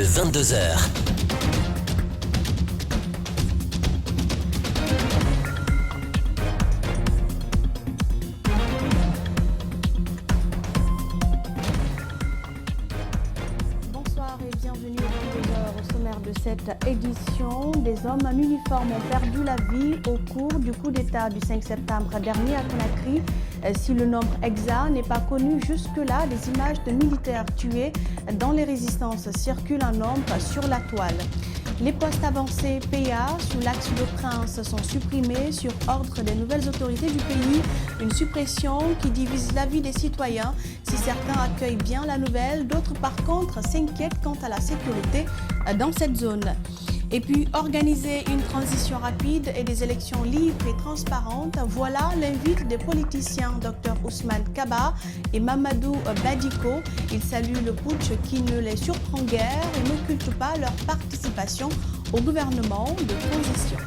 le 22h. Bonsoir et bienvenue au sommaire de cette édition. Des hommes en uniforme ont perdu la vie au cours du coup d'État du 5 septembre dernier à Conakry. Si le nombre exact n'est pas connu jusque-là, des images de militaires tués dans les résistances circulent en nombre sur la toile. Les postes avancés PA sous l'axe de Prince sont supprimés sur ordre des nouvelles autorités du pays. Une suppression qui divise l'avis des citoyens. Si certains accueillent bien la nouvelle, d'autres par contre s'inquiètent quant à la sécurité dans cette zone. Et puis organiser une transition rapide et des élections libres et transparentes, voilà l'invite des politiciens Dr Ousmane Kaba et Mamadou Badiko. Ils saluent le putsch qui ne les surprend guère et n'occulte pas leur participation au gouvernement de transition.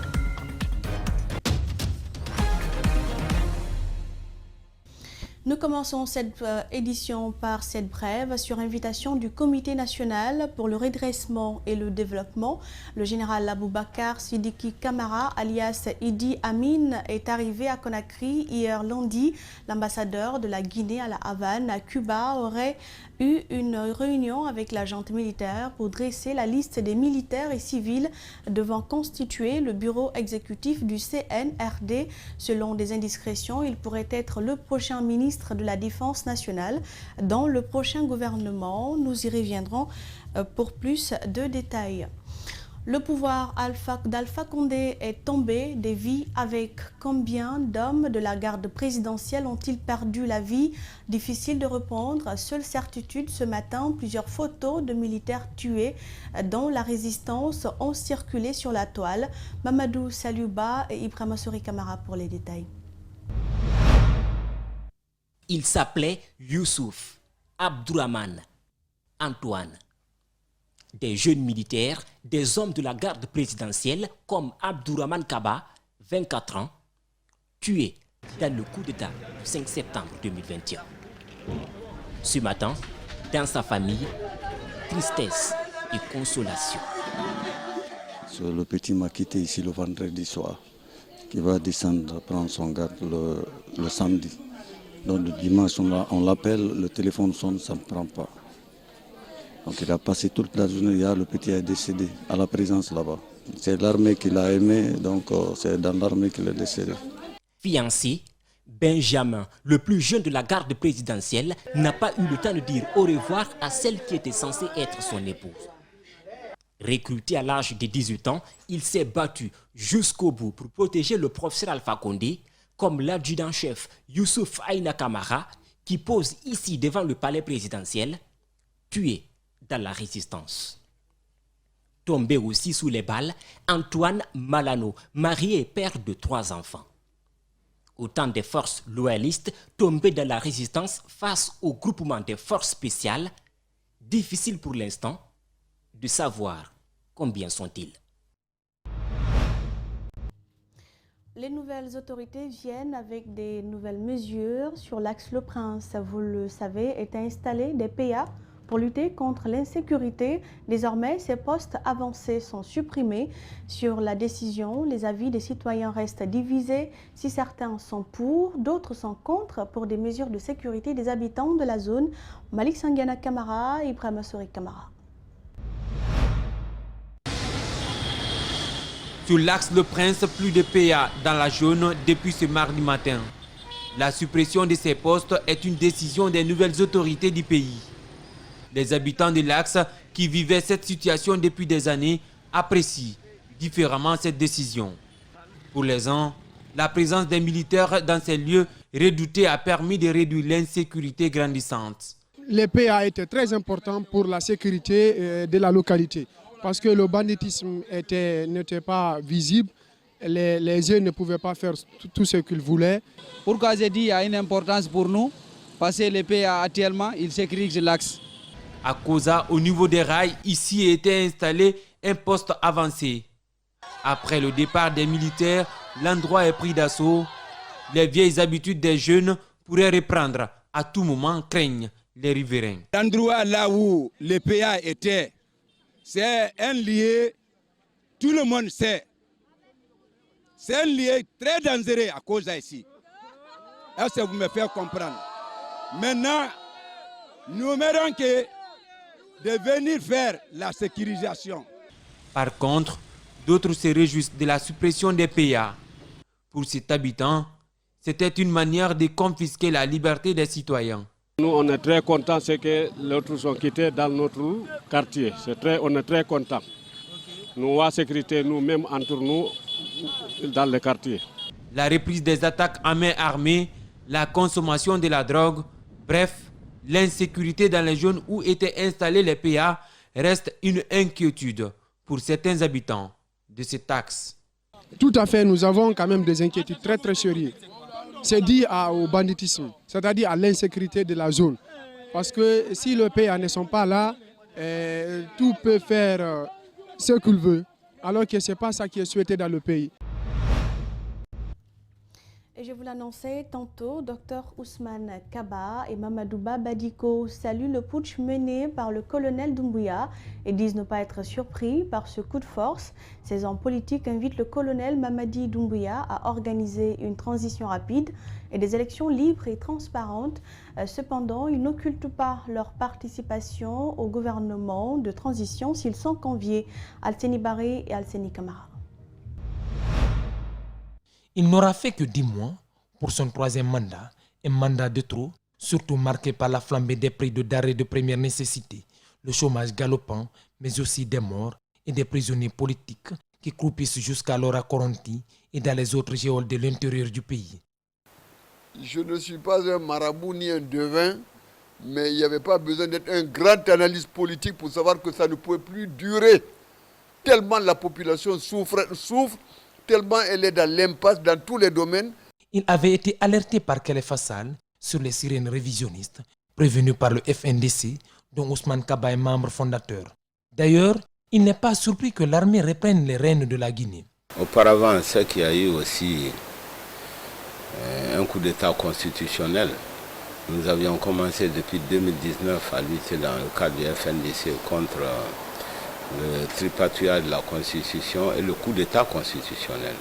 Nous commençons cette édition par cette brève sur invitation du Comité national pour le redressement et le développement. Le général Aboubakar Sidiki Kamara, alias Idi Amin, est arrivé à Conakry hier lundi. L'ambassadeur de la Guinée à la Havane, à Cuba, aurait eu une réunion avec la junte militaire pour dresser la liste des militaires et civils devant constituer le bureau exécutif du CNRD. Selon des indiscrétions, il pourrait être le prochain ministre de la Défense nationale dans le prochain gouvernement. Nous y reviendrons pour plus de détails. Le pouvoir d'Alpha Condé est tombé des vies. Avec combien d'hommes de la garde présidentielle ont-ils perdu la vie? Difficile de répondre. Seule certitude ce matin, plusieurs photos de militaires tués dans la résistance ont circulé sur la toile. Mamadou Saliouba et Ibrahima Souri Kamara pour les détails. Il s'appelait Youssouf, Abdourahmane, Antoine. Des jeunes militaires, des hommes de la garde présidentielle comme Abdourahmane Kaba, 24 ans, tués dans le coup d'État du 5 septembre 2021. Ce matin, dans sa famille, tristesse et consolation. Le petit m'a quitté ici le vendredi soir, qui va descendre prendre son garde le samedi. Donc le dimanche, on l'appelle, le téléphone sonne, ça ne prend pas. Donc il a passé toute la journée, hier le petit est décédé à la présence là-bas. C'est l'armée qui l'a aimé, donc c'est dans l'armée qu'il est décédé. Fiancé, Benjamin, le plus jeune de la garde présidentielle, n'a pas eu le temps de dire au revoir à celle qui était censée être son épouse. Recruté à l'âge de 18 ans, il s'est battu jusqu'au bout pour protéger le professeur Alpha Condé, comme l'adjudant-chef Youssouf Aïna Kamara, qui pose ici devant le palais présidentiel, tué dans la résistance. Tombé aussi sous les balles, Antoine Malano, marié et père de 3 enfants. Autant des forces loyalistes tombées dans la résistance face au groupement des forces spéciales, difficile pour l'instant de savoir combien sont-ils. Les nouvelles autorités viennent avec des nouvelles mesures sur l'axe Le Prince. Vous le savez, est installé des PA pour lutter contre l'insécurité. Désormais, ces postes avancés sont supprimés. Sur la décision, les avis des citoyens restent divisés. Si certains sont pour, d'autres sont contre pour des mesures de sécurité des habitants de la zone. Malik Sangiana Kamara, Ibrahima Souri Kamara. Sur l'axe Le Prince, plus de PA dans la zone depuis ce mardi matin. La suppression de ces postes est une décision des nouvelles autorités du pays. Les habitants de l'axe qui vivaient cette situation depuis des années apprécient différemment cette décision. Pour les uns, la présence des militaires dans ces lieux redoutés a permis de réduire l'insécurité grandissante. Les PA étaient très importants pour la sécurité de la localité. Parce que le banditisme n'était pas visible, les jeunes ne pouvaient pas faire tout ce qu'ils voulaient. Pourquoi j'ai dit qu'il y a une importance pour nous? Parce que les PA actuellement, ils sécurisent l'axe. À Koza, au niveau des rails, ici était installé un poste avancé. Après le départ des militaires, l'endroit est pris d'assaut. Les vieilles habitudes des jeunes pourraient reprendre à tout moment, craignent les riverains. L'endroit là où les PA étaient, c'est un lieu, tout le monde sait. C'est un lieu très dangereux à cause d'ici. Est-ce que vous me faites comprendre? Maintenant, nous n'aimerions que de venir faire la sécurisation. Par contre, d'autres se réjouissent de la suppression des PA. Pour cet habitant, c'était une manière de confisquer la liberté des citoyens. Nous, on est très contents, c'est que les autres sont quittés dans notre quartier. On est très contents. Nous, la sécurité, nous-mêmes, entre nous, dans le quartier. La reprise des attaques à main armée, la consommation de la drogue, bref, l'insécurité dans les zones où étaient installés les PA reste une inquiétude pour certains habitants de cet axe. Tout à fait, nous avons quand même des inquiétudes très très sérieuses. C'est dit au banditisme, c'est-à-dire à l'insécurité de la zone. Parce que si les PA ne sont pas là, tout peut faire ce qu'il veut, alors que ce n'est pas ça qui est souhaité dans le pays. Et je vous l'annonçais tantôt, Dr Ousmane Kaba et Mamadouba Badiko saluent le putsch mené par le colonel Doumbouya et disent ne pas être surpris par ce coup de force. Ces hommes politiques invitent le colonel Mamadi Doumbouya à organiser une transition rapide et des élections libres et transparentes. Cependant, ils n'occultent pas leur participation au gouvernement de transition s'ils sont conviés. Alseni Baré et Alseni Kamara. Il n'aura fait que 10 mois pour son troisième mandat, un mandat de trop, surtout marqué par la flambée des prix de denrées de première nécessité, le chômage galopant, mais aussi des morts et des prisonniers politiques qui croupissent jusqu'alors à Coronti et dans les autres geôles de l'intérieur du pays. Je ne suis pas un marabout ni un devin, mais il n'y avait pas besoin d'être un grand analyste politique pour savoir que ça ne pouvait plus durer. Tellement la population souffre, tellement elle est dans l'impasse dans tous les domaines. Il avait été alerté par Khalifa Sall sur les sirènes révisionnistes, prévenues par le FNDC, dont Ousmane Kaba est membre fondateur. D'ailleurs, il n'est pas surpris que l'armée reprenne les rênes de la Guinée. Auparavant, c'est qu'il y a eu aussi un coup d'État constitutionnel. Nous avions commencé depuis 2019 à lutter dans le cadre du FNDC contre le tripatouillage de la Constitution et le coup d'État constitutionnel.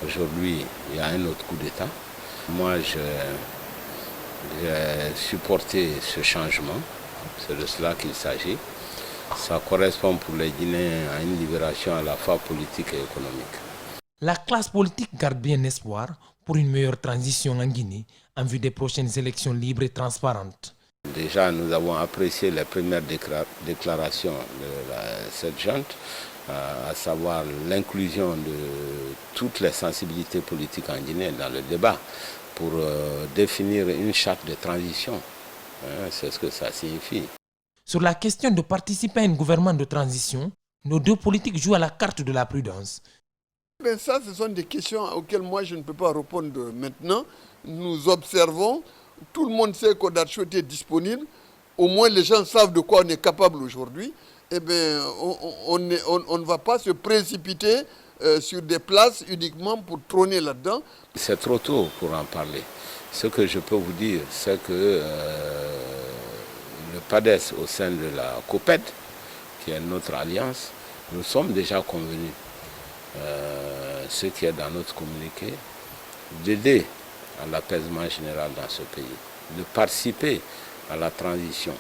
Aujourd'hui, il y a un autre coup d'État. Moi, j'ai supporté ce changement. C'est de cela qu'il s'agit. Ça correspond pour les Guinéens à une libération à la fois politique et économique. La classe politique garde bien espoir pour une meilleure transition en Guinée en vue des prochaines élections libres et transparentes. Déjà, nous avons apprécié les premières déclarations de cette junte, à savoir l'inclusion de toutes les sensibilités politiques en Guinée dans le débat pour définir une charte de transition. C'est ce que ça signifie. Sur la question de participer à un gouvernement de transition, nos deux politiques jouent à la carte de la prudence. Ça, ce sont des questions auxquelles moi je ne peux pas répondre maintenant. Nous observons. Tout le monde sait qu'Odarcho est disponible. Au moins, les gens savent de quoi on est capable aujourd'hui. Eh bien, on ne va pas se précipiter sur des places uniquement pour trôner là-dedans. C'est trop tôt pour en parler. Ce que je peux vous dire, c'est que le PADES au sein de la COPED, qui est notre alliance, nous sommes déjà convenus, ce qui est dans notre communiqué, d'aider à l'apaisement général dans ce pays, de participer à la transition.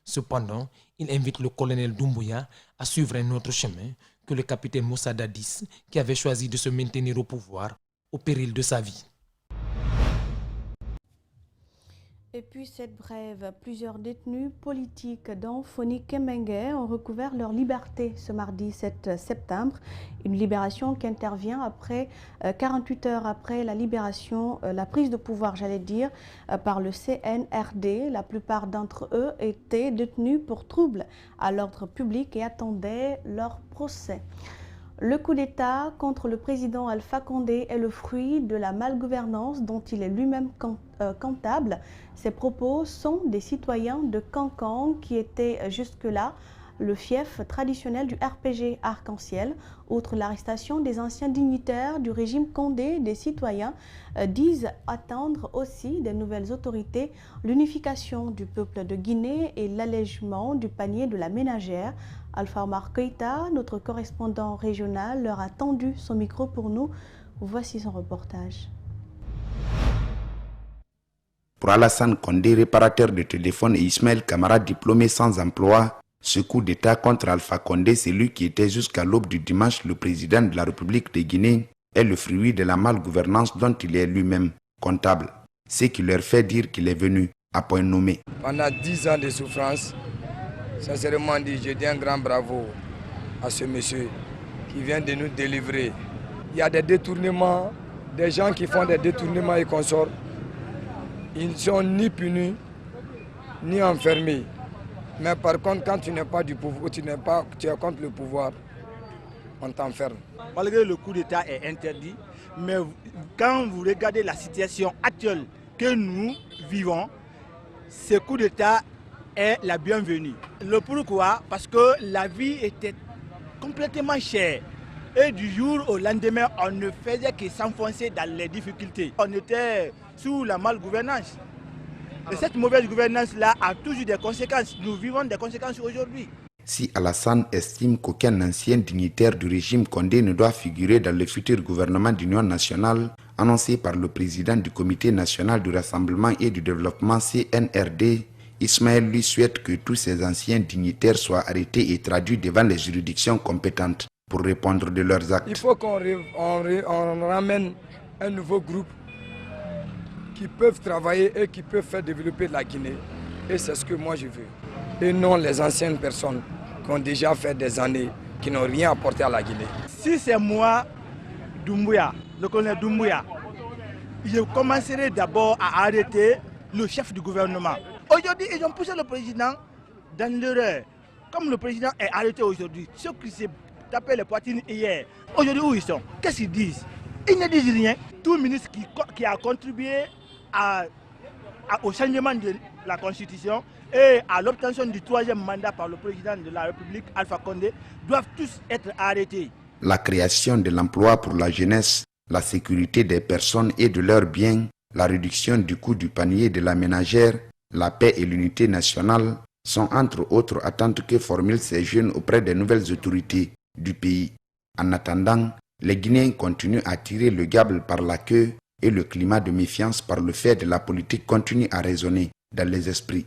Cependant, il invite le colonel Doumbouya à suivre un autre chemin que le capitaine Moussa Dadis, qui avait choisi de se maintenir au pouvoir au péril de sa vie. Et puis cette brève, plusieurs détenus politiques dont Foni Kemengue ont recouvert leur liberté ce mardi 7 septembre. Une libération qui intervient après 48 heures après la libération, la prise de pouvoir, j'allais dire, par le CNRD. La plupart d'entre eux étaient détenus pour troubles à l'ordre public et attendaient leur procès. Le coup d'État contre le président Alpha Condé est le fruit de la malgouvernance dont il est lui-même comptable. Ces propos sont des citoyens de Cancan qui étaient jusque-là le fief traditionnel du RPG Arc-en-Ciel. Outre l'arrestation des anciens dignitaires du régime Condé, des citoyens disent attendre aussi des nouvelles autorités, l'unification du peuple de Guinée et l'allègement du panier de la ménagère. Alpha Omar Keïta, notre correspondant régional, leur a tendu son micro pour nous. Voici son reportage. Pour Alassane Condé, réparateur de téléphone, et Ismaël Camara, diplômé sans emploi, ce coup d'État contre Alpha Condé, celui qui était jusqu'à l'aube du dimanche le président de la République de Guinée, est le fruit de la malgouvernance dont il est lui-même comptable. Ce qui leur fait dire qu'il est venu à point nommé. Pendant 10 ans de souffrance, sincèrement dit, je dis un grand bravo à ce monsieur qui vient de nous délivrer. Il y a des détournements, des gens qui font des détournements et consorts. Ils ne sont ni punis, ni enfermés. Mais par contre, quand tu n'es pas du pouvoir, tu es contre le pouvoir, on t'enferme. Malgré le coup d'État est interdit, mais quand vous regardez la situation actuelle que nous vivons, ce coup d'État est la bienvenue. Le pourquoi? Parce que la vie était complètement chère. Et du jour au lendemain, on ne faisait que s'enfoncer dans les difficultés. On était sous la malgouvernance. Et cette mauvaise gouvernance-là a toujours des conséquences. Nous vivons des conséquences aujourd'hui. Si Alassane estime qu'aucun ancien dignitaire du régime Condé ne doit figurer dans le futur gouvernement d'union nationale, annoncé par le président du Comité national du rassemblement et du développement CNRD, Ismaël lui souhaite que tous ces anciens dignitaires soient arrêtés et traduits devant les juridictions compétentes pour répondre de leurs actes. Il faut qu'on ramène un nouveau groupe qui peuvent travailler et qui peuvent faire développer la Guinée. Et c'est ce que moi je veux. Et non les anciennes personnes qui ont déjà fait des années, qui n'ont rien apporté à la Guinée. Si c'est moi, Doumbouya, le colonel Doumbouya, je commencerai d'abord à arrêter le chef du gouvernement. Aujourd'hui, ils ont poussé le président dans l'erreur. Comme le président est arrêté aujourd'hui, ceux qui s'est tapé les poitrines hier, aujourd'hui où ils sont? Qu'est-ce qu'ils disent? Ils ne disent rien. Tout ministre qui a contribué au changement de la Constitution et à l'obtention du 3e mandat par le président de la République, Alpha Condé, doivent tous être arrêtés. La création de l'emploi pour la jeunesse, la sécurité des personnes et de leurs biens, la réduction du coût du panier de la ménagère, la paix et l'unité nationale sont entre autres attentes que formulent ces jeunes auprès des nouvelles autorités du pays. En attendant, les Guinéens continuent à tirer le gable par la queue et le climat de méfiance par le fait de la politique continue à résonner dans les esprits.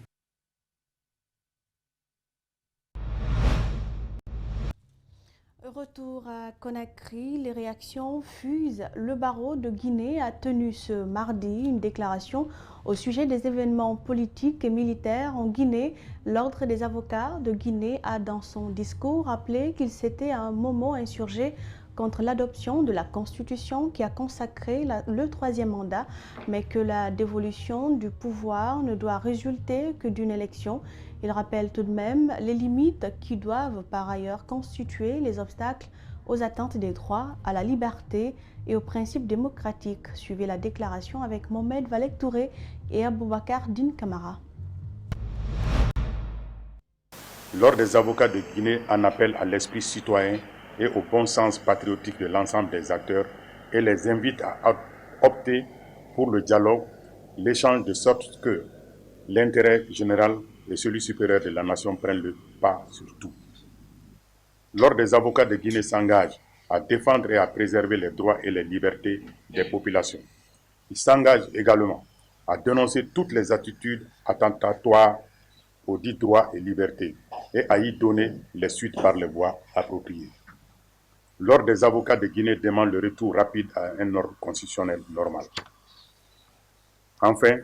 Retour à Conakry, les réactions fusent. Le barreau de Guinée a tenu ce mardi une déclaration au sujet des événements politiques et militaires en Guinée. L'Ordre des avocats de Guinée a dans son discours rappelé qu'il s'était à un moment insurgé contre l'adoption de la Constitution qui a consacré le 3e mandat, mais que la dévolution du pouvoir ne doit résulter que d'une élection. Il rappelle tout de même les limites qui doivent par ailleurs constituer les obstacles aux attentes des droits, à la liberté et aux principes démocratiques. Suivez la déclaration avec Mohamed Valek Touré et Aboubakar Din Kamara. L'Ordre des avocats de Guinée en appelle à l'esprit citoyen et au bon sens patriotique de l'ensemble des acteurs et les invite à opter pour le dialogue, l'échange, de sorte que l'intérêt général et celui supérieur de la nation prennent le pas sur tout. L'Ordre des avocats de Guinée s'engage à défendre et à préserver les droits et les libertés des populations. Il s'engage également à dénoncer toutes les attitudes attentatoires aux dits droits et libertés et à y donner les suites par les voies appropriées. L'Ordre des avocats de Guinée demande le retour rapide à un ordre constitutionnel normal. Enfin,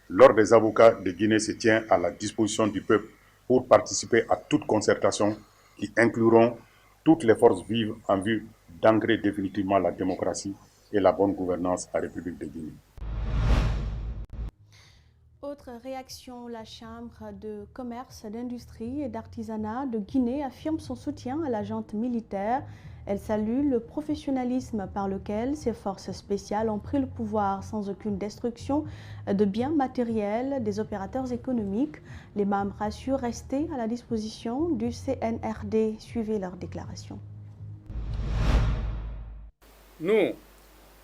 l'Ordre des avocats de Guinée se tient à la disposition du peuple pour participer à toute concertation qui incluront toutes les forces vives en vue d'ancrer définitivement la démocratie et la bonne gouvernance à la République de Guinée. Autre réaction, la Chambre de commerce, d'industrie et d'artisanat de Guinée affirme son soutien à la junte militaire. Elle salue le professionnalisme par lequel ces forces spéciales ont pris le pouvoir sans aucune destruction de biens matériels des opérateurs économiques. Les membres assurent rester à la disposition du CNRD. Suivez leur déclaration. Nous,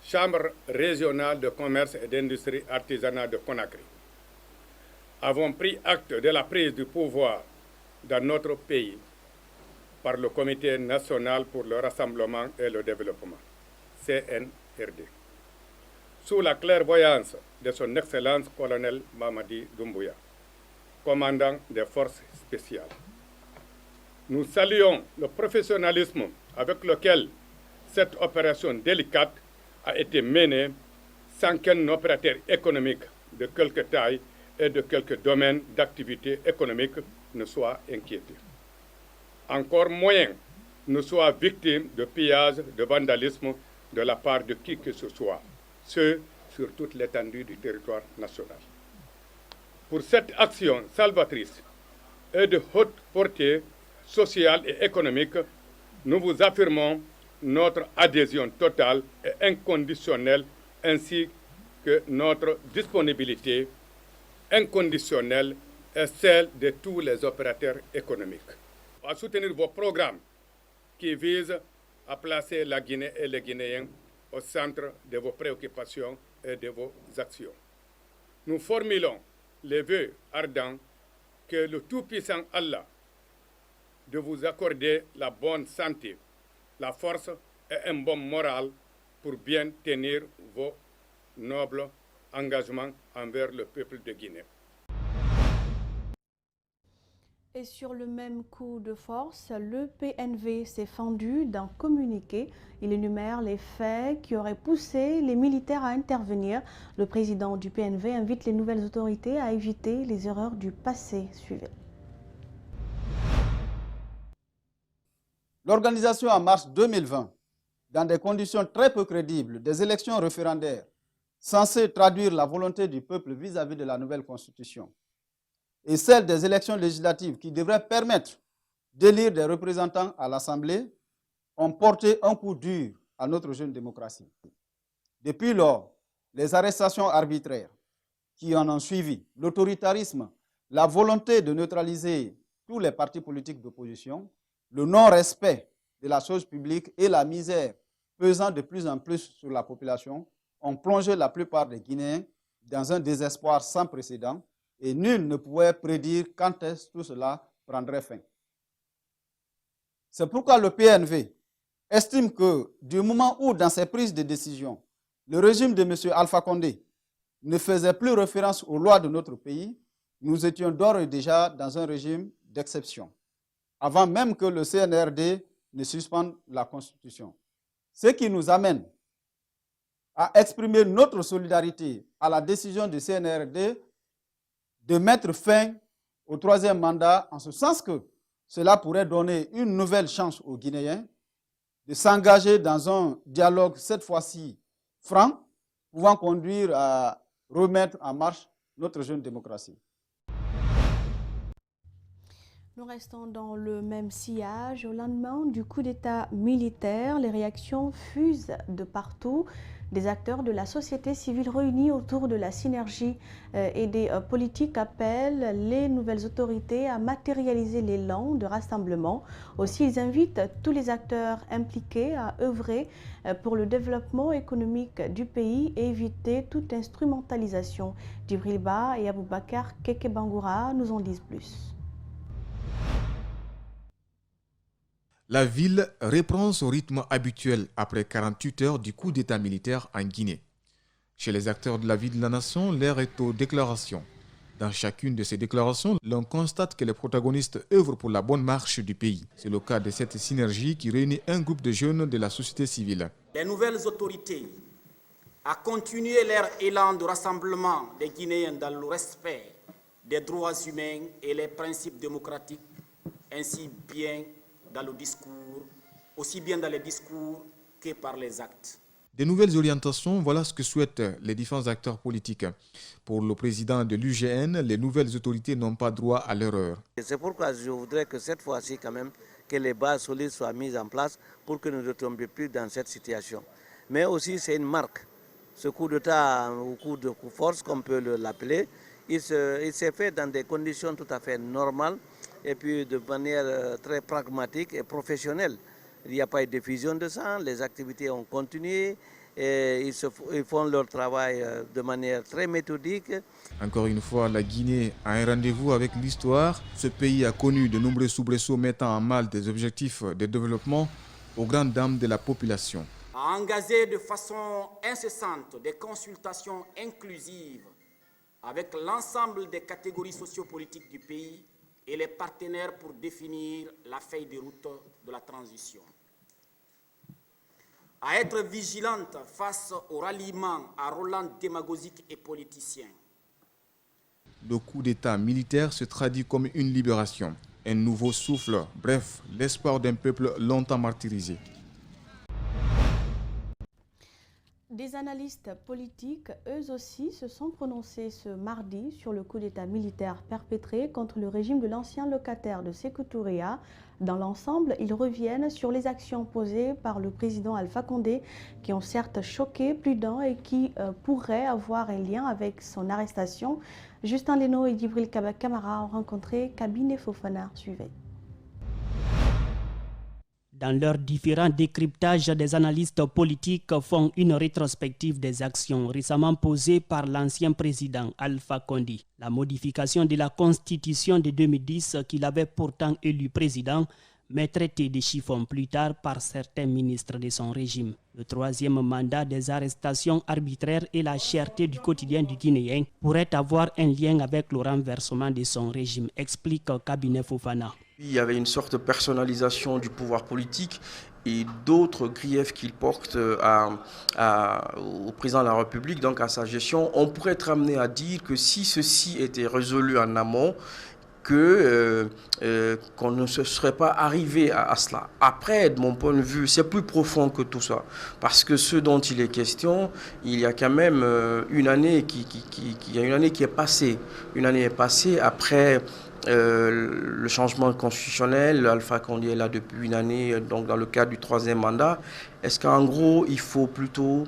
Chambre régionale de commerce et d'industrie artisanale de Conakry, avons pris acte de la prise du pouvoir dans notre pays par le Comité national pour le rassemblement et le développement, CNRD, sous la clairvoyance de son Excellence colonel Mamadi Doumbouya, commandant des forces spéciales. Nous saluons le professionnalisme avec lequel cette opération délicate a été menée sans qu'un opérateur économique de quelque taille et de quelque domaine d'activité économique ne soit inquiété. Encore moins ne soit victime de pillage, de vandalisme de la part de qui que ce soit, ce sur toute l'étendue du territoire national. Pour cette action salvatrice et de haute portée sociale et économique, nous vous affirmons notre adhésion totale et inconditionnelle ainsi que notre disponibilité inconditionnelle et celle de tous les opérateurs économiques à soutenir vos programmes qui visent à placer la Guinée et les Guinéens au centre de vos préoccupations et de vos actions. Nous formulons les vœux ardents que le Tout-Puissant Allah de vous accorder la bonne santé, la force et un bon moral pour bien tenir vos nobles engagements envers le peuple de Guinée. Et sur le même coup de force, le PNV s'est fendu d'un communiqué. Il énumère les faits qui auraient poussé les militaires à intervenir. Le président du PNV invite les nouvelles autorités à éviter les erreurs du passé. Suivez. L'organisation en mars 2020, dans des conditions très peu crédibles, des élections référendaires censées traduire la volonté du peuple vis-à-vis de la nouvelle constitution, et celle des élections législatives qui devraient permettre d'élire des représentants à l'Assemblée, ont porté un coup dur à notre jeune démocratie. Depuis lors, les arrestations arbitraires qui en ont suivi, l'autoritarisme, la volonté de neutraliser tous les partis politiques d'opposition, le non-respect de la chose publique et la misère pesant de plus en plus sur la population ont plongé la plupart des Guinéens dans un désespoir sans précédent et nul ne pouvait prédire quand est-ce que tout cela prendrait fin. C'est pourquoi le PNV estime que du moment où, dans ses prises de décision, le régime de M. Alpha Condé ne faisait plus référence aux lois de notre pays, nous étions d'ores et déjà dans un régime d'exception, avant même que le CNRD ne suspende la Constitution. Ce qui nous amène à exprimer notre solidarité à la décision du CNRD de mettre fin au troisième mandat, en ce sens que cela pourrait donner une nouvelle chance aux Guinéens de s'engager dans un dialogue, cette fois-ci franc, pouvant conduire à remettre en marche notre jeune démocratie. Nous restons dans le même sillage. Au lendemain du coup d'État militaire, les réactions fusent de partout. Des acteurs de la société civile réunis autour de la synergie et des politiques appellent les nouvelles autorités à matérialiser l'élan de rassemblement. Aussi, ils invitent tous les acteurs impliqués à œuvrer pour le développement économique du pays et éviter toute instrumentalisation. Djibril Ba et Aboubakar Keke Bangoura nous en disent plus. La ville reprend son rythme habituel après 48 heures du coup d'état militaire en Guinée. Chez les acteurs de la vie de la nation, l'heure est aux déclarations. Dans chacune de ces déclarations, l'on constate que les protagonistes œuvrent pour la bonne marche du pays. C'est le cas de cette synergie qui réunit un groupe de jeunes de la société civile. Les nouvelles autorités à continuer leur élan de rassemblement des Guinéens dans le respect des droits humains et les principes démocratiques, ainsi bien dans le discours, aussi bien dans les discours que par les actes. Des nouvelles orientations, voilà ce que souhaitent les différents acteurs politiques. Pour le président de l'UGN, les nouvelles autorités n'ont pas droit à l'erreur. C'est pourquoi je voudrais que cette fois-ci, quand même, que les bases solides soient mises en place pour que nous ne tombions plus dans cette situation. Mais aussi, c'est une marque. Ce coup d'État ou coup de force, comme on peut l'appeler, il s'est fait dans des conditions tout à fait normales et puis de manière très pragmatique et professionnelle. Il n'y a pas eu de diffusion de sang, les activités ont continué et ils font leur travail de manière très méthodique. Encore une fois, la Guinée a un rendez-vous avec l'histoire. Ce pays a connu de nombreux soubresauts mettant en mal des objectifs de développement aux grandes dames de la population. A engagé de façon incessante des consultations inclusives avec l'ensemble des catégories sociopolitiques du pays et les partenaires pour définir la feuille de route de la transition. À être vigilante face au ralliement à Roland démagogique et politicien. Le coup d'État militaire se traduit comme une libération, un nouveau souffle, bref, l'espoir d'un peuple longtemps martyrisé. Des analystes politiques, eux aussi, se sont prononcés ce mardi sur le coup d'État militaire perpétré contre le régime de l'ancien locataire de Sékou Touré. Dans l'ensemble, ils reviennent sur les actions posées par le président Alpha Condé qui ont certes choqué plus d'un et qui pourraient avoir un lien avec son arrestation. Justin Leno et Djibril Camara ont rencontré Kabine Fofana. Suivez. Dans leurs différents décryptages, des analystes politiques font une rétrospective des actions récemment posées par l'ancien président Alpha Condé. La modification de la Constitution de 2010 qu'il avait pourtant élu président, mais traité de chiffon plus tard par certains ministres de son régime. Le troisième mandat des arrestations arbitraires et la cherté du quotidien du Guinéen pourraient avoir un lien avec le renversement de son régime, explique Kabine Fofana. Il y avait une sorte de personnalisation du pouvoir politique et d'autres griefs qu'il porte au président de la République, donc à sa gestion. On pourrait être amené à dire que si ceci était résolu en amont, qu'on ne se serait pas arrivé à cela. Après, de mon point de vue, c'est plus profond que tout ça. Parce que ce dont il est question, il y a quand même une année qui est passée. Une année est passée après le changement constitutionnel. Alpha Condé est là depuis une année, donc dans le cadre du troisième mandat. Est-ce qu'en gros, il faut plutôt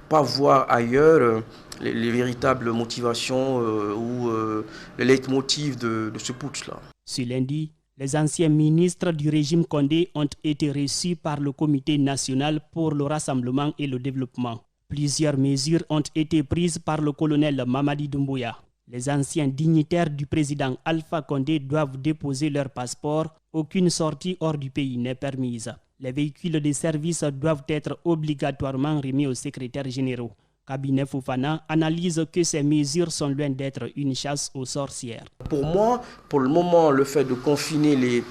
pas voir ailleurs les véritables motivations ou le leitmotiv de ce putsch-là? Ce lundi, les anciens ministres du régime Condé ont été reçus par le Comité national pour le rassemblement et le développement. Plusieurs mesures ont été prises par le colonel Mamadi Doumbouya. Les anciens dignitaires du président Alpha Condé doivent déposer leur passeport. Aucune sortie hors du pays n'est permise. Les véhicules de service doivent être obligatoirement remis aux secrétaires généraux. Kabine Fofana analyse que ces mesures sont loin d'être une chasse aux sorcières. Pour moi, pour le moment, le fait de confiner les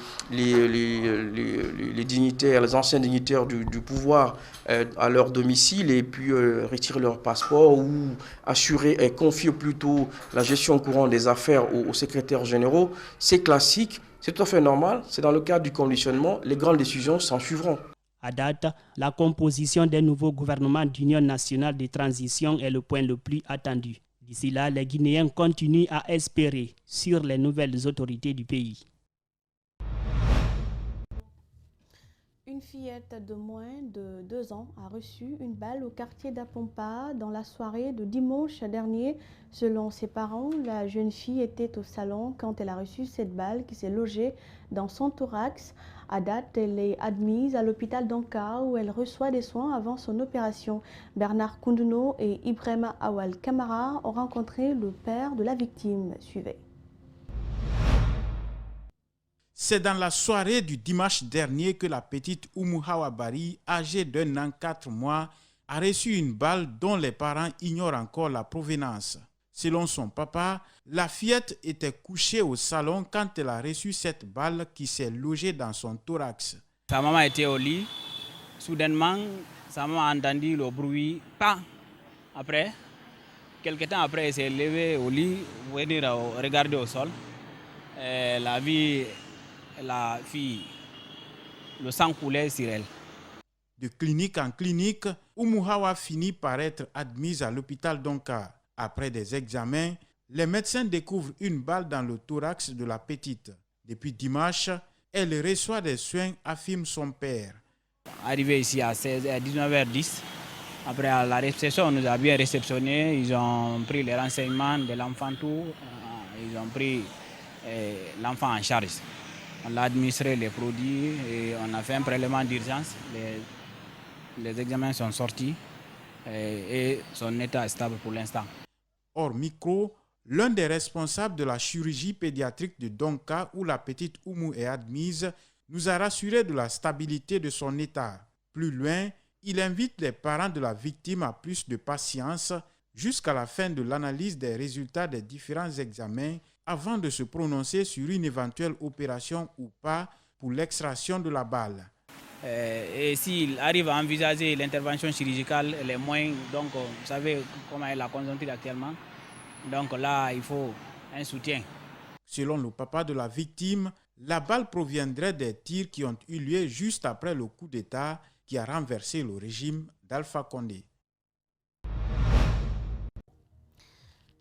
dignitaires, les anciens dignitaires du pouvoir à leur domicile et puis retirer leur passeport ou assurer et confier plutôt la gestion courante des affaires aux secrétaires généraux, c'est classique, c'est tout à fait normal, c'est dans le cadre du conditionnement, les grandes décisions s'en suivront. À date, la composition d'un nouveau gouvernement d'union nationale de transition est le point le plus attendu. D'ici là, les Guinéens continuent à espérer sur les nouvelles autorités du pays. Une fillette de moins de 2 ans a reçu une balle au quartier d'Apompa dans la soirée de dimanche dernier. Selon ses parents, la jeune fille était au salon quand elle a reçu cette balle qui s'est logée dans son thorax. À date, elle est admise à l'hôpital d'Anka où elle reçoit des soins avant son opération. Bernard Koundouno et Ibrahima Awal Kamara ont rencontré le père de la victime. Suivez. C'est dans la soirée du dimanche dernier que la petite Oumou Hawa Bari, âgée d'1 an 4 mois, a reçu une balle dont les parents ignorent encore la provenance. Selon son papa, la fillette était couchée au salon quand elle a reçu cette balle qui s'est logée dans son thorax. Sa maman était au lit. Soudainement, sa maman a entendu le bruit. Pas. Après, quelques temps après, elle s'est levée au lit, venir regarder au sol. Elle a vu la fille, le sang coulait sur elle. De clinique en clinique, Oumou Hawa finit par être admise à l'hôpital Donka. Après des examens, les médecins découvrent une balle dans le thorax de la petite. Depuis dimanche, elle reçoit des soins, affirme son père. Arrivé ici à 19h10, après à la réception, on nous a bien réceptionné. Ils ont pris les renseignements de l'enfant, tout. Ils ont pris l'enfant en charge. On a administré les produits et on a fait un prélèvement d'urgence. Les examens sont sortis et son état est stable pour l'instant. Hors micro, l'un des responsables de la chirurgie pédiatrique de Donka, où la petite Oumou est admise, nous a rassuré de la stabilité de son état. Plus loin, il invite les parents de la victime à plus de patience jusqu'à la fin de l'analyse des résultats des différents examens avant de se prononcer sur une éventuelle opération ou pas pour l'extraction de la balle. Et s'il arrive à envisager l'intervention chirurgicale, elle est moins, donc vous savez comment est la conjoncture actuellement, donc là il faut un soutien. Selon le papa de la victime, la balle proviendrait des tirs qui ont eu lieu juste après le coup d'État qui a renversé le régime d'Alpha Condé.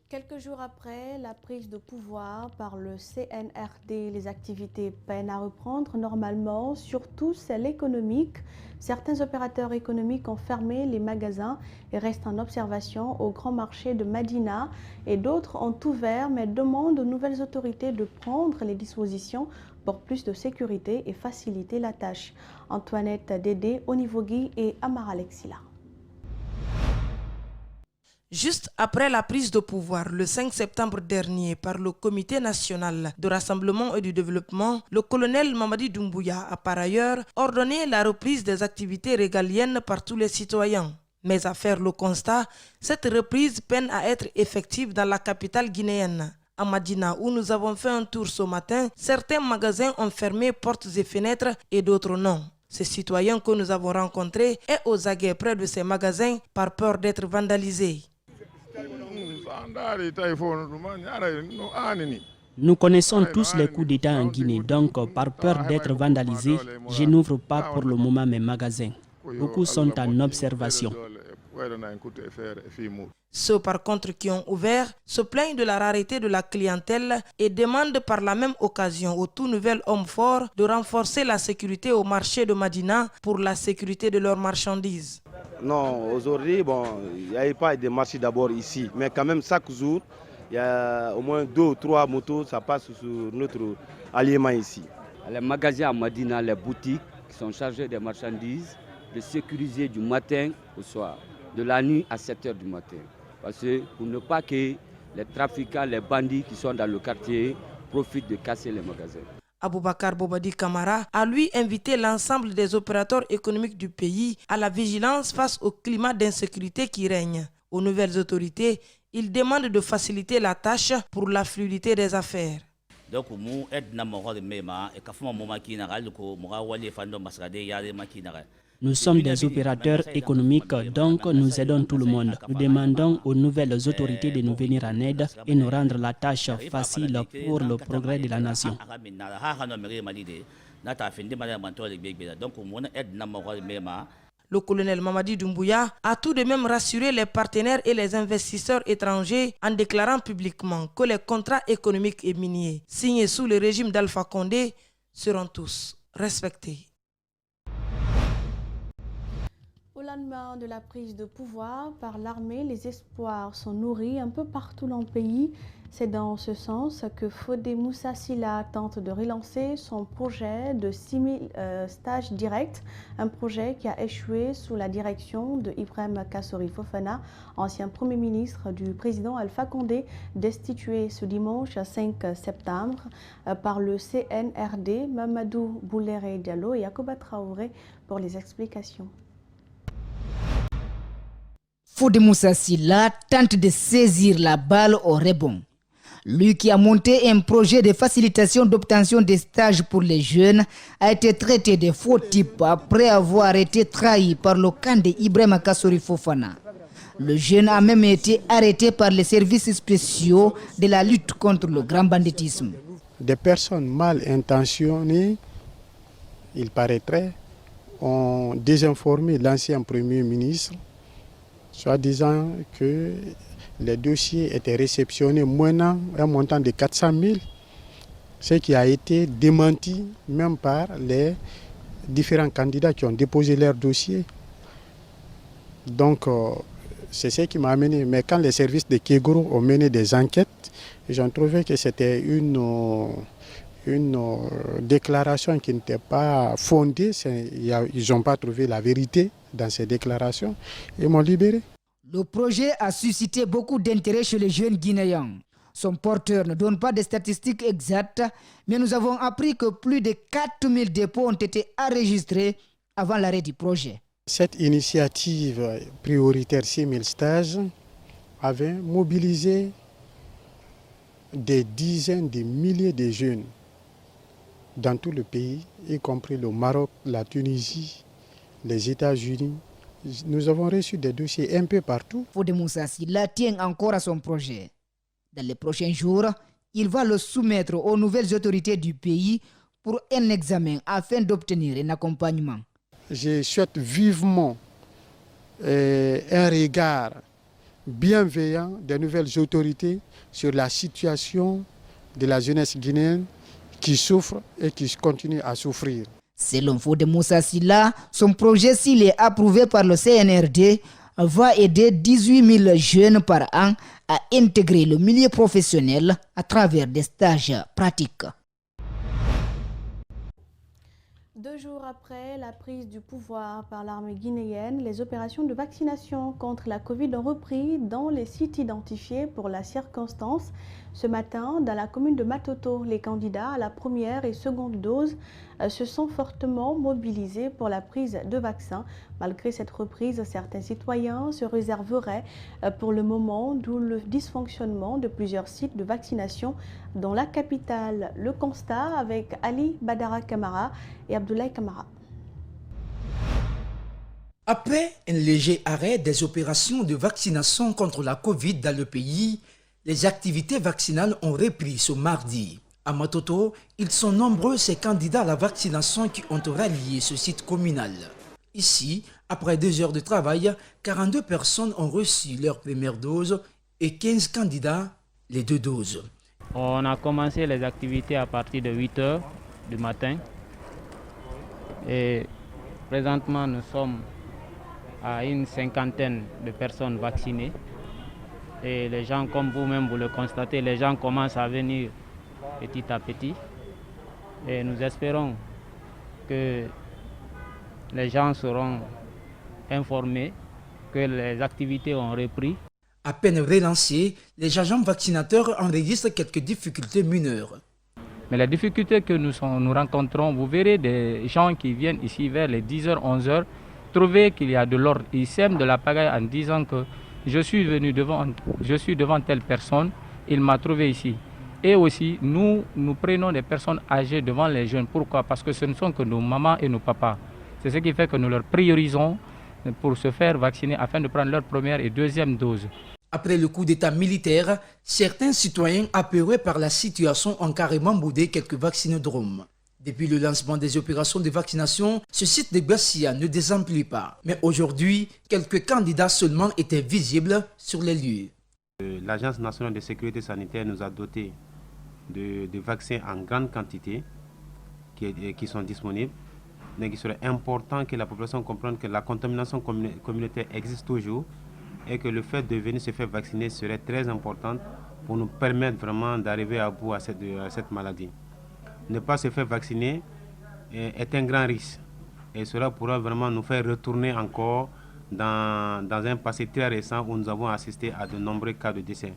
Quelques jours après la prise de pouvoir par le CNRD, les activités peinent à reprendre normalement, surtout celles économiques. Certains opérateurs économiques ont fermé les magasins et restent en observation au grand marché de Madina et d'autres ont ouvert mais demandent aux nouvelles autorités de prendre les dispositions pour plus de sécurité et faciliter la tâche. Antoinette Dédé, Onivogui et Amara Alexila. Juste après la prise de pouvoir le 5 septembre dernier par le Comité national de rassemblement et du développement, le colonel Mamadi Doumbouya a par ailleurs ordonné la reprise des activités régaliennes par tous les citoyens. Mais à faire le constat, cette reprise peine à être effective dans la capitale guinéenne. À Madina, où nous avons fait un tour ce matin, certains magasins ont fermé portes et fenêtres et d'autres non. Ces citoyens que nous avons rencontrés est aux aguets près de ces magasins par peur d'être vandalisés. Nous connaissons tous les coups d'État en Guinée, donc par peur d'être vandalisés, je n'ouvre pas pour le moment mes magasins. Beaucoup sont en observation. Ceux par contre qui ont ouvert se plaignent de la rareté de la clientèle et demandent par la même occasion au tout nouvel homme fort de renforcer la sécurité au marché de Madina pour la sécurité de leurs marchandises. Non, aujourd'hui, il n'y a pas de marché d'abord ici, mais quand même chaque jour, il y a au moins 2 ou 3 motos, ça passe sur notre aliment ici. Les magasins à Madina, les boutiques qui sont chargées des marchandises, de sécuriser du matin au soir, de la nuit à 7 h du matin. Parce que pour ne pas que les trafiquants, les bandits qui sont dans le quartier profitent de casser les magasins. Aboubakar Bobadi Kamara a lui invité l'ensemble des opérateurs économiques du pays à la vigilance face au climat d'insécurité qui règne. Aux nouvelles autorités, il demande de faciliter la tâche pour la fluidité des affaires. Donc, nous sommes des opérateurs économiques, donc nous aidons tout le monde. Nous demandons aux nouvelles autorités de nous venir en aide et nous rendre la tâche facile pour le progrès de la nation. Le colonel Mamadi Doumbouya a tout de même rassuré les partenaires et les investisseurs étrangers en déclarant publiquement que les contrats économiques et miniers signés sous le régime d'Alpha Condé seront tous respectés. Au lendemain de la prise de pouvoir par l'armée, les espoirs sont nourris un peu partout dans le pays. C'est dans ce sens que Fodé Moussa Silla tente de relancer son projet de 6000 stages directs, un projet qui a échoué sous la direction de Ibrahim Kassori Fofana, ancien Premier ministre du président Alpha Condé, destitué ce dimanche 5 septembre par le CNRD. Mamadou Bouléré Diallo et Yacoba Traoré pour les explications. Fodé Moussa Silla tente de saisir la balle au rebond. Lui qui a monté un projet de facilitation d'obtention des stages pour les jeunes a été traité de faux type après avoir été trahi par le camp d'Ibrahim Kassori Fofana. Le jeune a même été arrêté par les services spéciaux de la lutte contre le grand banditisme. Des personnes mal intentionnées, il paraîtrait, ont désinformé l'ancien Premier ministre, soit disant que les dossiers étaient réceptionnés moyennant un montant de 400 000, ce qui a été démenti même par les différents candidats qui ont déposé leur dossier. Donc, c'est ce qui m'a amené. Mais quand les services de Kegoro ont mené des enquêtes, ils ont trouvé que c'était une déclaration qui n'était pas fondée. Ils n'ont pas trouvé la vérité dans ces déclarations. Ils m'ont libéré. Le projet a suscité beaucoup d'intérêt chez les jeunes Guinéens. Son porteur ne donne pas de statistiques exactes, mais nous avons appris que plus de 4000 dépôts ont été enregistrés avant l'arrêt du projet. Cette initiative prioritaire 6000 stages avait mobilisé des dizaines de milliers de jeunes dans tout le pays, y compris le Maroc, la Tunisie, les États-Unis. Nous avons reçu des dossiers un peu partout. Fodé Moussa Sylla tient encore à son projet. Dans les prochains jours, il va le soumettre aux nouvelles autorités du pays pour un examen afin d'obtenir un accompagnement. Je souhaite vivement un regard bienveillant des nouvelles autorités sur la situation de la jeunesse guinéenne qui souffre et qui continue à souffrir. Selon Fodé Moussa Sylla, son projet, s'il est approuvé par le CNRD, va aider 18 000 jeunes par an à intégrer le milieu professionnel à travers des stages pratiques. 2 jours après la prise du pouvoir par l'armée guinéenne, les opérations de vaccination contre la Covid ont repris dans les sites identifiés pour la circonstance. Ce matin, dans la commune de Matoto, les candidats à la première et seconde dose se sont fortement mobilisés pour la prise de vaccins. Malgré cette reprise, certains citoyens se réserveraient pour le moment, d'où le dysfonctionnement de plusieurs sites de vaccination dans la capitale. Le constat avec Ali Badara Kamara et Abdoulaye Kamara. Après un léger arrêt des opérations de vaccination contre la Covid dans le pays, les activités vaccinales ont repris ce mardi. À Matoto, ils sont nombreux ces candidats à la vaccination qui ont rallié ce site communal. Ici, après 2 heures de travail, 42 personnes ont reçu leur première dose et 15 candidats les 2 doses. On a commencé les activités à partir de 8 heures du matin et présentement nous sommes à une 50aine de personnes vaccinées. Et les gens, comme vous-même vous le constatez, les gens commencent à venir petit à petit. Et nous espérons que les gens seront informés que les activités ont repris. À peine relancés, les agents vaccinateurs enregistrent quelques difficultés mineures. Mais les difficultés que nous rencontrons, vous verrez des gens qui viennent ici vers les 10h, 11h, trouver qu'il y a de l'ordre. Ils sèment de la pagaille en disant que je suis devant telle personne, il m'a trouvé ici. Et aussi, nous prenons des personnes âgées devant les jeunes. Pourquoi? Parce que ce ne sont que nos mamans et nos papas. C'est ce qui fait que nous leur priorisons pour se faire vacciner afin de prendre leur première et deuxième dose. Après le coup d'état militaire, certains citoyens apeurés par la situation ont carrément boudé quelques vaccinodromes. Depuis le lancement des opérations de vaccination, ce site de Gbassia ne désemplit pas. Mais aujourd'hui, quelques candidats seulement étaient visibles sur les lieux. L'Agence nationale de sécurité sanitaire nous a doté de vaccins en grande quantité qui sont disponibles. Mais il serait important que la population comprenne que la contamination communautaire existe toujours et que le fait de venir se faire vacciner serait très important pour nous permettre vraiment d'arriver à bout à cette maladie. Ne pas se faire vacciner est un grand risque et cela pourra vraiment nous faire retourner encore dans un passé très récent où nous avons assisté à de nombreux cas de décès.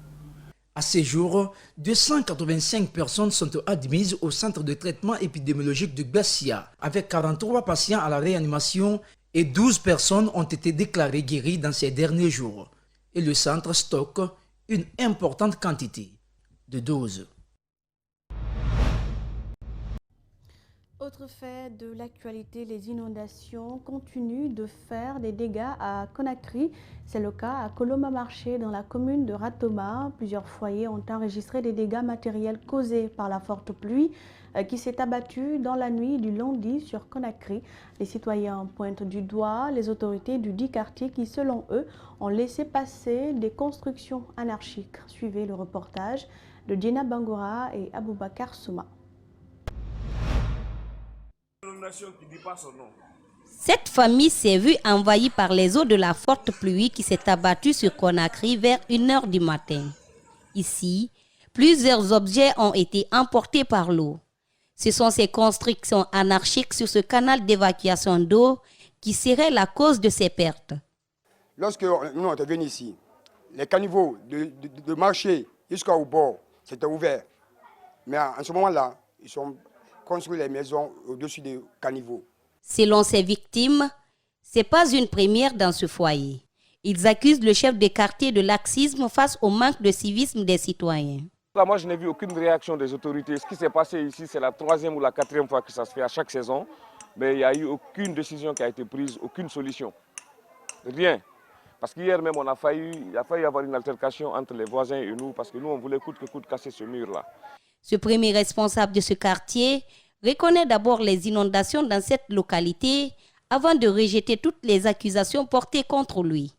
À ce jour, 285 personnes sont admises au centre de traitement épidémiologique de Gbassia, avec 43 patients à la réanimation et 12 personnes ont été déclarées guéries dans ces derniers jours. Et le centre stocke une importante quantité de doses. Autre fait de l'actualité, les inondations continuent de faire des dégâts à Conakry. C'est le cas à Koloma Marché dans la commune de Ratoma. Plusieurs foyers ont enregistré des dégâts matériels causés par la forte pluie. qui s'est abattu dans la nuit du lundi sur Conakry. Les citoyens pointent du doigt les autorités du dit quartier qui, selon eux, ont laissé passer des constructions anarchiques. Suivez le reportage de Djena Bangoura et Aboubakar Souma. Cette famille s'est vue envahie par les eaux de la forte pluie qui s'est abattue sur Conakry vers 1h du matin. Ici, plusieurs objets ont été emportés par l'eau. Ce sont ces constructions anarchiques sur ce canal d'évacuation d'eau qui seraient la cause de ces pertes. Lorsque nous on est venus ici, les caniveaux de marché jusqu'au bord, c'était ouvert. Mais en ce moment-là, ils ont construit les maisons au-dessus des caniveaux. Selon ces victimes, ce n'est pas une première dans ce foyer. Ils accusent le chef de quartier de laxisme face au manque de civisme des citoyens. Là, moi, je n'ai vu aucune réaction des autorités. Ce qui s'est passé ici, c'est la 3e ou la 4e fois que ça se fait à chaque saison. Mais il n'y a eu aucune décision qui a été prise, aucune solution. Rien. Parce qu'hier même, il a failli avoir une altercation entre les voisins et nous, parce que nous, on voulait coûte que coûte casser ce mur-là. Ce premier responsable de ce quartier reconnaît d'abord les inondations dans cette localité avant de rejeter toutes les accusations portées contre lui.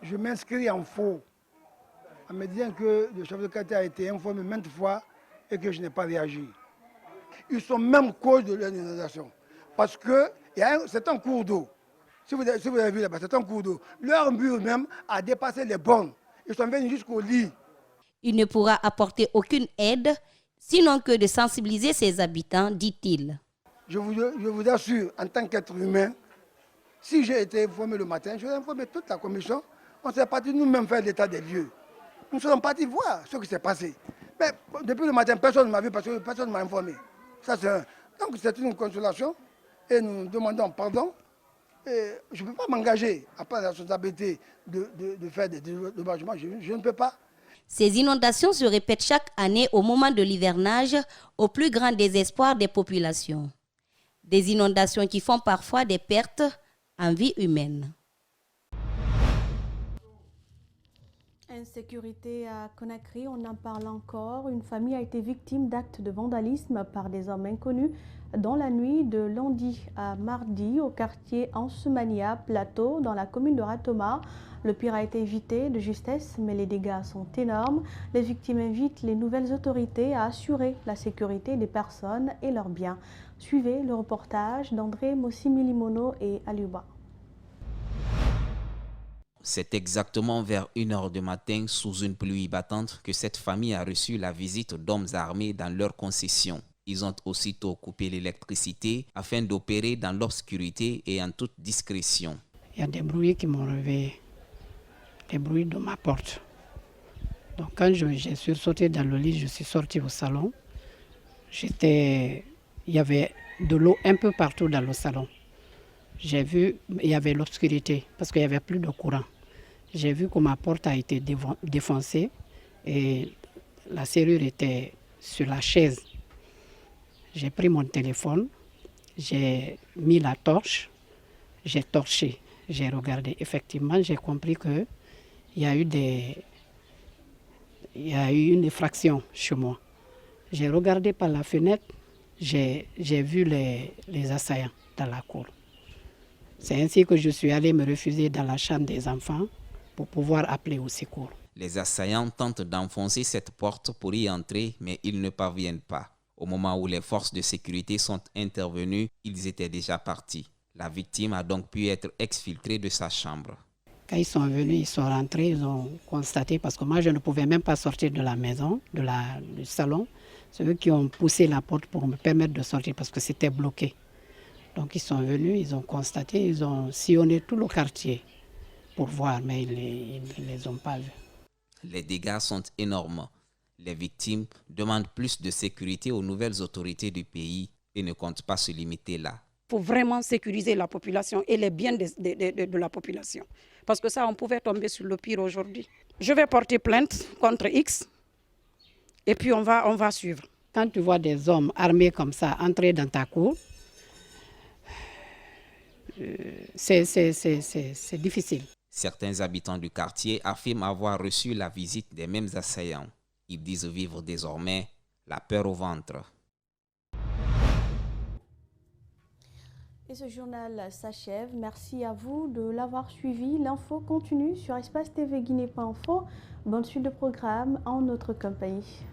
Je m'inscris en faux en me disant que le chef de quartier a été informé maintes fois et que je n'ai pas réagi. Ils sont même cause de l'inondation. Parce que c'est un cours d'eau. Si vous avez vu là-bas, c'est un cours d'eau. Leur mur même a dépassé les bornes. Ils sont venus jusqu'au lit. Il ne pourra apporter aucune aide, sinon que de sensibiliser ses habitants, dit-il. Je vous assure, en tant qu'être humain, si j'ai été informé le matin, je vais informer toute la commission. On s'est parti nous-mêmes faire l'état des lieux. Nous sommes partis voir ce qui s'est passé. Mais depuis le matin, personne ne m'a vu parce que personne ne m'a informé. Ça, donc c'est une consolation et nous demandons pardon. Et je ne peux pas m'engager à prendre la responsabilité de faire des dédommagements. Je ne peux pas. Ces inondations se répètent chaque année au moment de l'hivernage, au plus grand désespoir des populations. Des inondations qui font parfois des pertes en vie humaine. Insécurité à Conakry, on en parle encore. Une famille a été victime d'actes de vandalisme par des hommes inconnus dans la nuit de lundi à mardi au quartier Ansoumania Plateau dans la commune de Ratoma. Le pire a été évité de justesse, mais les dégâts sont énormes. Les victimes invitent les nouvelles autorités à assurer la sécurité des personnes et leurs biens. Suivez le reportage d'André Mossimilimono et Aliouba. C'est exactement vers 1h du matin, sous une pluie battante, que cette famille a reçu la visite d'hommes armés dans leur concession. Ils ont aussitôt coupé l'électricité afin d'opérer dans l'obscurité et en toute discrétion. Il y a des bruits qui m'ont réveillé, des bruits de ma porte. Donc quand j'ai sursauté dans le lit, je suis sorti au salon. Il y avait de l'eau un peu partout dans le salon. J'ai vu, il y avait l'obscurité parce qu'il n'y avait plus de courant. J'ai vu que ma porte a été défoncée et la serrure était sur la chaise. J'ai pris mon téléphone, j'ai mis la torche, j'ai torché, j'ai regardé. Effectivement, j'ai compris qu'il y a eu une effraction chez moi. J'ai regardé par la fenêtre, j'ai vu les assaillants dans la cour. C'est ainsi que je suis allé me refuser dans la chambre des enfants pour pouvoir appeler au secours. Les assaillants tentent d'enfoncer cette porte pour y entrer, mais ils ne parviennent pas. Au moment où les forces de sécurité sont intervenues, ils étaient déjà partis. La victime a donc pu être exfiltrée de sa chambre. Quand ils sont venus, ils sont rentrés, ils ont constaté, parce que moi je ne pouvais même pas sortir de la maison, du salon. C'est eux qui ont poussé la porte pour me permettre de sortir parce que c'était bloqué. Donc ils sont venus, ils ont constaté, ils ont sillonné tout le quartier pour voir, mais ils ne les ont pas vus. Les dégâts sont énormes. Les victimes demandent plus de sécurité aux nouvelles autorités du pays et ne comptent pas se limiter là. Il faut vraiment sécuriser la population et les biens de la population. Parce que ça, on pouvait tomber sur le pire aujourd'hui. Je vais porter plainte contre X et puis on va suivre. Quand tu vois des hommes armés comme ça entrer dans ta cour, c'est difficile. Certains habitants du quartier affirment avoir reçu la visite des mêmes assaillants. Ils disent vivre désormais la peur au ventre. Et ce journal s'achève. Merci à vous de l'avoir suivi. L'info continue sur Espace TV Guinée.info. Bonne suite de programme en notre compagnie.